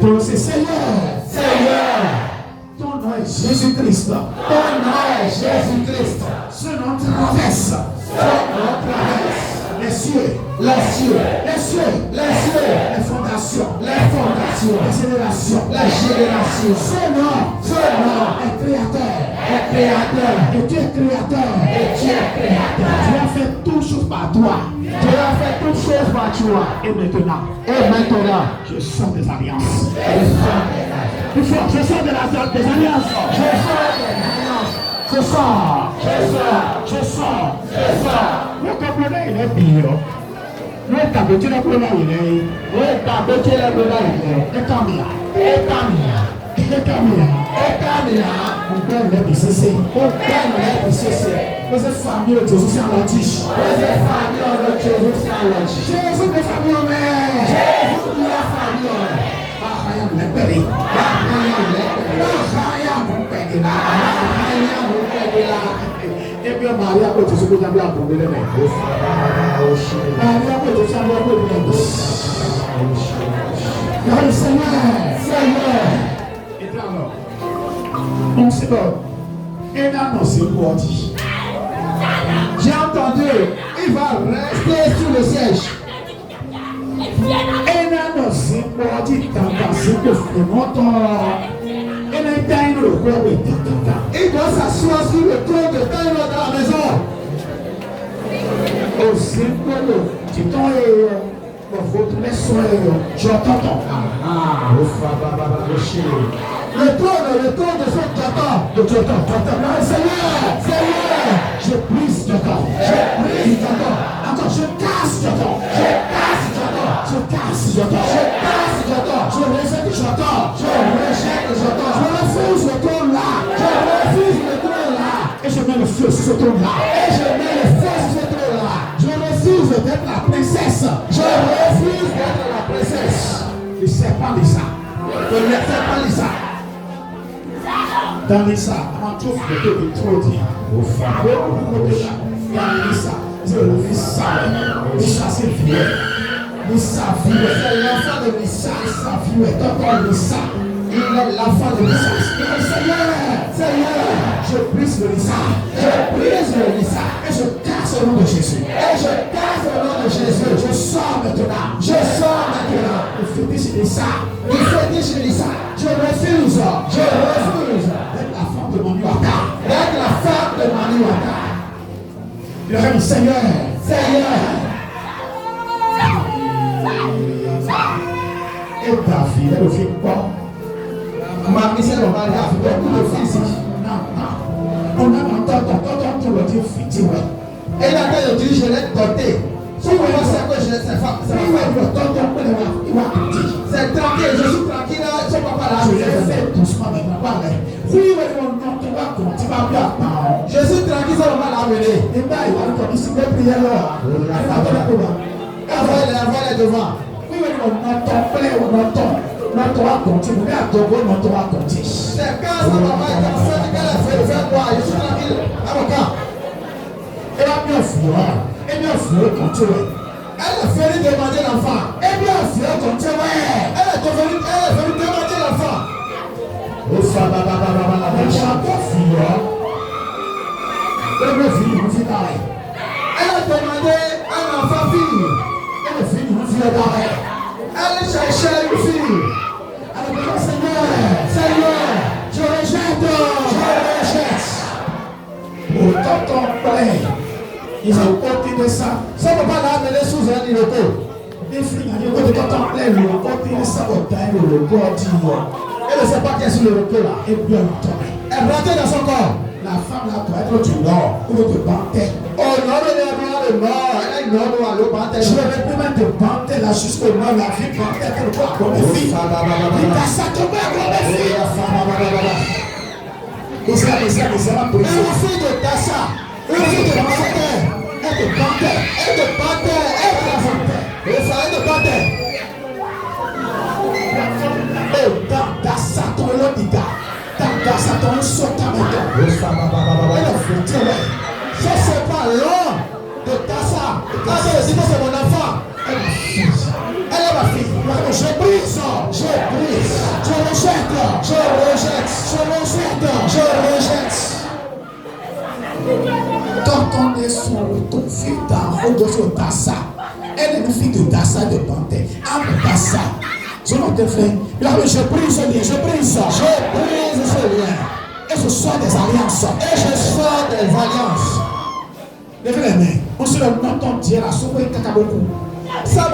Prononcez Seigneur. Seigneur. Ton nom est Jésus-Christ. Ton nom est Jésus-Christ. Ce nom traverse. Ce nom traverse Les cieux. les cieux, Les cieux. les cieux, Les fondations. les fondations, Les générations. les générations. Ce nom est créateur. Est créateur. Et tu es créateur. Et tu es créateur. Tu as fait toutes choses par toi. Tu as fait toutes choses par toi. Et maintenant, je sors des alliances. Plus fort, je sors des alliances. Je sors des alliances. Je sors. Je sors. Vous comprenez, il est pire. Nous avons dit que nous et puis Maria peut te soutenir à tomber les mecs. Maria peut te savoir que le Seigneur. Et puis alors, on se donne. Et là, non, c'est quoi dit. J'ai entendu, il va rester sur le siège. Et là, non, c'est quoi dit. C'est que Il doit s'asseoir sur le trône de Taïno dans la maison. Au symbole du temps et votre leçon j'entends ton Le trône de ce Jatan. Seigneur, je brise Jatan. Encore, je casse Jatan. Je rejette Jatan. Je refuse le trône là. Et je mets le feu sur ce trône là. Je refuse d'être la princesse. Ne sais pas Lisa. Dans Lisa, on trouve que tu es trop dit. Dans Lisa, Lisa c'est vieux. Lisa vieux. C'est l'enfant de Lisa. Lisa vieux. Tonton Lisa. Il est l'enfant de Lisa. Seigneur, je brise le Lisa. Et je casse au nom de Jésus. Je sors maintenant. Je fétiche Lisa. Je refuse. D'être la femme de Maniwaka. Il aurait dit Seigneur. Et ta fille, elle fait quoi? Mamie, c'est le mariage. On a entendu ton le dire fiti, ouais. Et là, quand je dis, je l'ai doté. Si vous voyez ce que je laisse, c'est tranquille, je suis tranquille, son papa là. Je l'ai fait doucement maintenant, parlez. Oui, mais on va continuer à je suis tranquille, ça va l'amener. Et bien, il va nous dire, c'est prière là. Envoie les devant. Oui, mais on entend, notre va continuer, mais à Togo, notre va continuer. C'est quand sa maman est enceinte, qu'elle a fait le faire quoi? Je suis tranquille, avocat. Et là, bien sûr, continuer. Elle a fallu demander l'enfant. Et bien sûr, continuer. Elle a fallu demander l'enfant. Elle a demandé un enfant fille. Elle cherchait une fille. Elle a dit Seigneur, je rejette. Autant ton plein. Ils ont continué ça. Ça ne peut pas l'amener sous un iroko. Les filles, ils ont continué le continué ça au temps le repos. Elle ne sait pas qui est sur le repos là. Et bien entendu. Elle rentrait dans son corps. La femme là doit être du nord ou de Banté. Oh non, elle est mort. Elle est nord ou à l'eau Banté. Je vais même de Banté là jusqu'au nord. La vie Banté qu'elle doit avoir mes filles. Il t'a ça tomber à avoir mes filles. Une fille de Tassa. Une fille de Banté. Elle de Banté. Oh, dans Satan et l'Odiga. Dans Satan et Sotamento. Elle a fait ça c'est pas l'homme de Tassa. Quand elle dit que c'est mon enfant. Elle est ma fille. Je brise. je rejette, je rejette. Quand on est sur ton fils d'enfant de Dassa, elle est une fille de Dassa de Panthère. Âme Dassa. Je n'en te fais. Je brise ce lien, je brise ce lien. Et je sors des alliances. Levez les mains. On se le entend dire la soupe et Kakaboku. Sa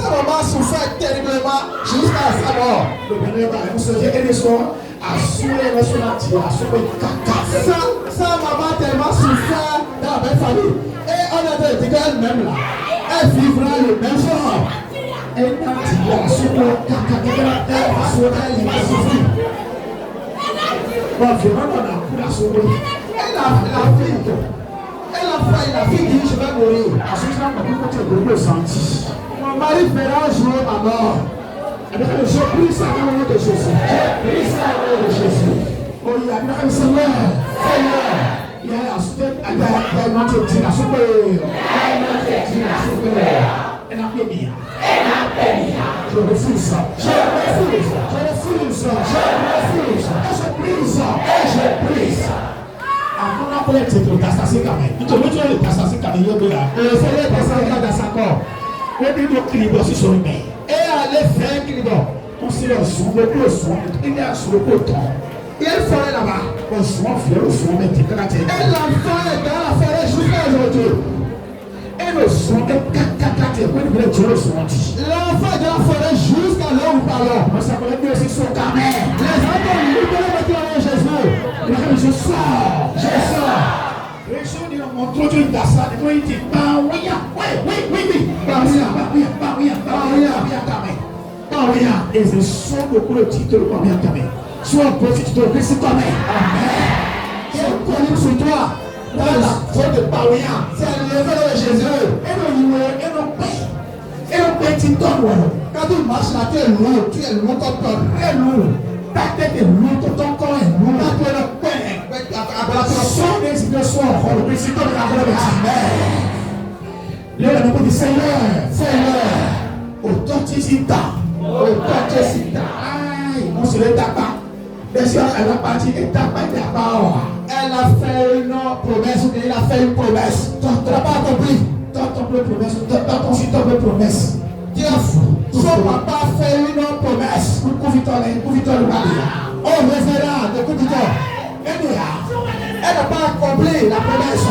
maman a souffert terriblement jusqu'à sa mort. Le bénévole, on se dit, et le soir, assuré le soir, la soupe et Kaka. Sa maman a tellement souffert dans la même famille. Et on a dit qu'elle-même là, elle vivra le même sort. Elle a dit la soupe et Kaka, elle va souffrir. Bon, vraiment, on a pris la soupe. Elle a pris. Elle a failli, la fille dit je vais mourir. Ensuite, je vais senti. Mon mari fera jouer ma mort. Je prie ça au nom de Jésus. Je prie ça au nom de Jésus. Oh, il y a bien un Seigneur. Il y a la soupe. Elle a dit la soupe. Elle a fait bien. Je refuse ça. Je brise. On a appelé le Dassassi Kamé. Il te met le Dassassi Kamé. Le Seigneur Dassassi dans sa corps. On dit le équilibre sur son main. Et aller faire équilibre. On s'y le soin, le soin, il est sur le coton. Et elle ferait là-bas. On soin, fier, on soin, mais tu peux la dire. Et l'enfant est dans la forêt jusqu'à aujourd'hui. Et le soin est cacacaté. L'enfant est dans la forêt jusqu'à l'heure où nous parlons. On s'appelle Dieu aussi son Kamé. Les enfants libérés maintenant en Jésus. Je sors. Les gens disent mon Dieu d'Assa, ils disent oui. Et je sors beaucoup de titres pour bien Kamé. Sois un prophète de Christ Kamé. Amen. Je connais sur toi. Voilà, faut de Paouya. C'est le révélateur de Jésus. Et le petit homme. Quand tu marches là, tu es lourd comme toi. Très lourd. Ta tête est lourde, ton corps est lourd. Ta tête est lourde. Le nom du Seigneur. Authenticité. Aïe, on se le tabac. Déjà, elle a parti et tabac d'abord. Elle a fait une promesse, il a fait une promesse. Tu n'as pas accompli. Ton promesse, ton promesse. Son papa fait une promesse. On reverra de coup de temps. Elle n'a pas accompli la promesse.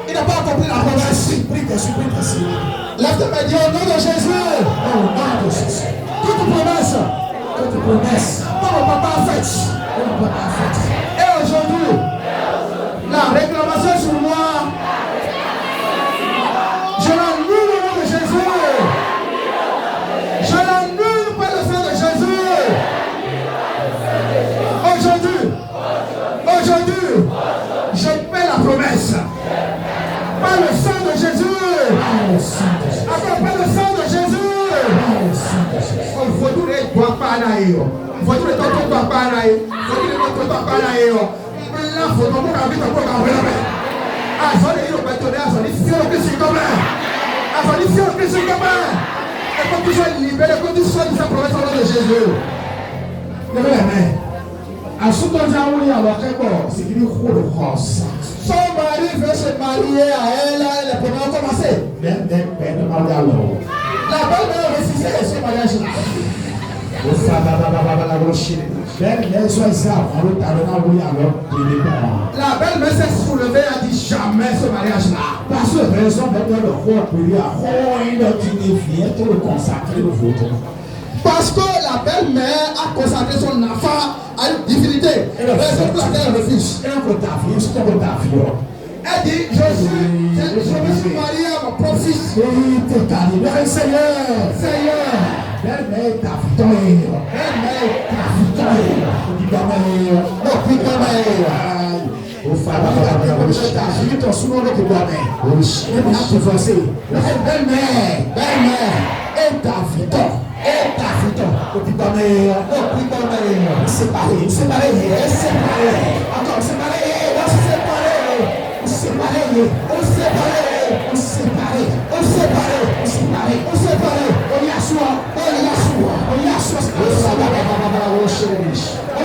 Il n'a pas accompli la promesse. Prie dessus. Lève tes mains, dis au nom de Jésus. Toute promesse. Mon papa a fait. Et aujourd'hui, la réclamation sur moi, je l'annule au nom de Jésus. Je l'annule par le sang de Jésus. Aujourd'hui, je paie la promesse. Par le sang de Jésus. Par le sang de Jésus. Il faut tout les doigts par là. Il faut tout les doigts par là. Il faut tout les doigts par là. Là, il faut tout le monde habiter pour la ah, ça les gens bétonner, ça les fiers que c'est comme ça les fiers que c'est comme et quand tu sois libéré, quand tu sois de sa promesse au nom de Jésus. Levez les mains. À ce temps-là, on y a c'est qu'il y a le rose. Son mari veut se marier à elle, les premiers ont commencé. La belle-mère a refusé ce mariage-là. La belle-mère s'est soulevée et a dit jamais ce mariage-là. Parce que raison de le roi il a le consacrer le vôtre. Parce que la belle-mère a consacré son enfant à une divinité. Et la raison pour laquelle elle refuse. Elle dit je me suis marié à mon propre fils. Seigneur. Belle-mère ta victoire. Oh,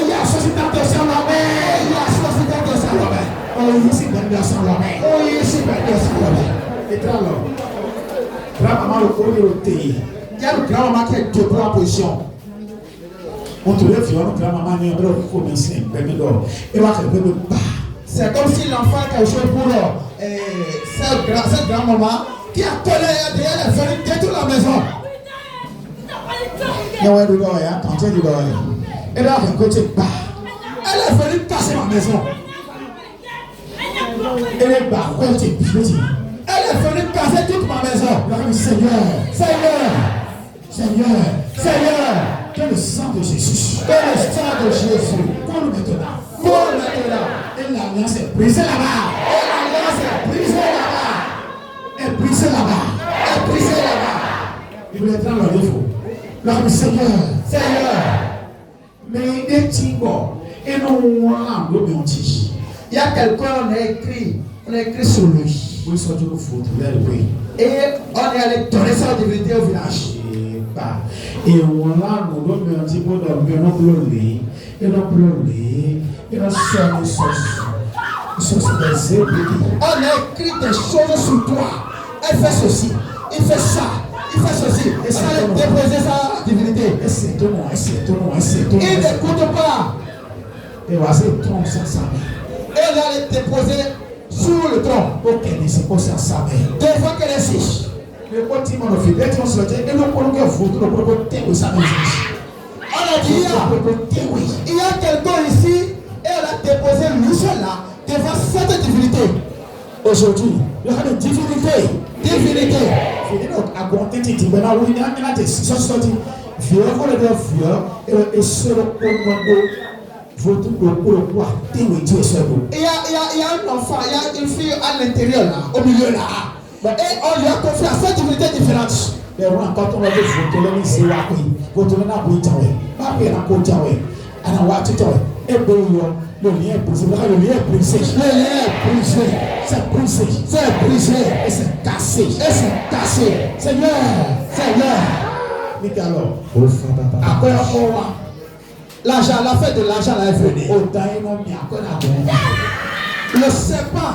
il y a société de Salomé. Il y a société de Salomé. Oh, ici, ben de Salomé. Oh, ici, ben de Salomé. Et là, grand-maman, le premier au thé. Il y a le grand-maman qui est debout en position. On te lève, grand-maman, il y a un commerçant, et va faire le bas. C'est comme si l'enfant a quelque chose pour cette grand-maman qui a collé derrière, elle est venue détruire la maison. Il y a un douleur, quand il y a du douleur. Et là, elle est venue casser ma maison. Elle est bas, elle est venue casser toute ma maison. Seigneur, que le sang de Jésus, coule maintenant. Et l'alliance est brisée là-bas. Il voulait être dans le défaut. Là, Seigneur, mais il est timbre. Et nous, il y a quelqu'un, on a écrit sur lui. Oui, sur le foot, et on est allé donner sa divinité au village. Et on a un petit peu de et on a écrit des choses sur toi. Elle fait ceci, il fait ça, il fait ceci. Et ça a déposé sa divinité. Et c'est tout. Il n'écoute pas. Et voici le tronc sans sa main. Et elle allait déposer sur le tronc. Ok, mais c'est pas sans sa main. Devant qu'elle est sèche. Le petit monde fait d'être en sortie. Et le problème que vous, le problème que ça me dit. On a dit, il y a quelqu'un ici, et elle a déposé lui seul là, devant cette divinité. Aujourd'hui, il y a une divinité. Il y a une augmentée de divinité. Il y a des sorties. Vieux, on est vieux, et seul au monde, votre pouvoir, il y a un enfant, il y a une fille à l'intérieur là, au milieu là. Et on lui a confié à cette divinité différente. Mais quand on a dit que vous c'est la vie, vous devez la bouiller, pas bien la bouiller, à la watch it, et bien le lien est brisé, c'est brisé, et c'est cassé, Seigneur, Michael, après l'argent, la fête de l'argent là est venue. Le serpent,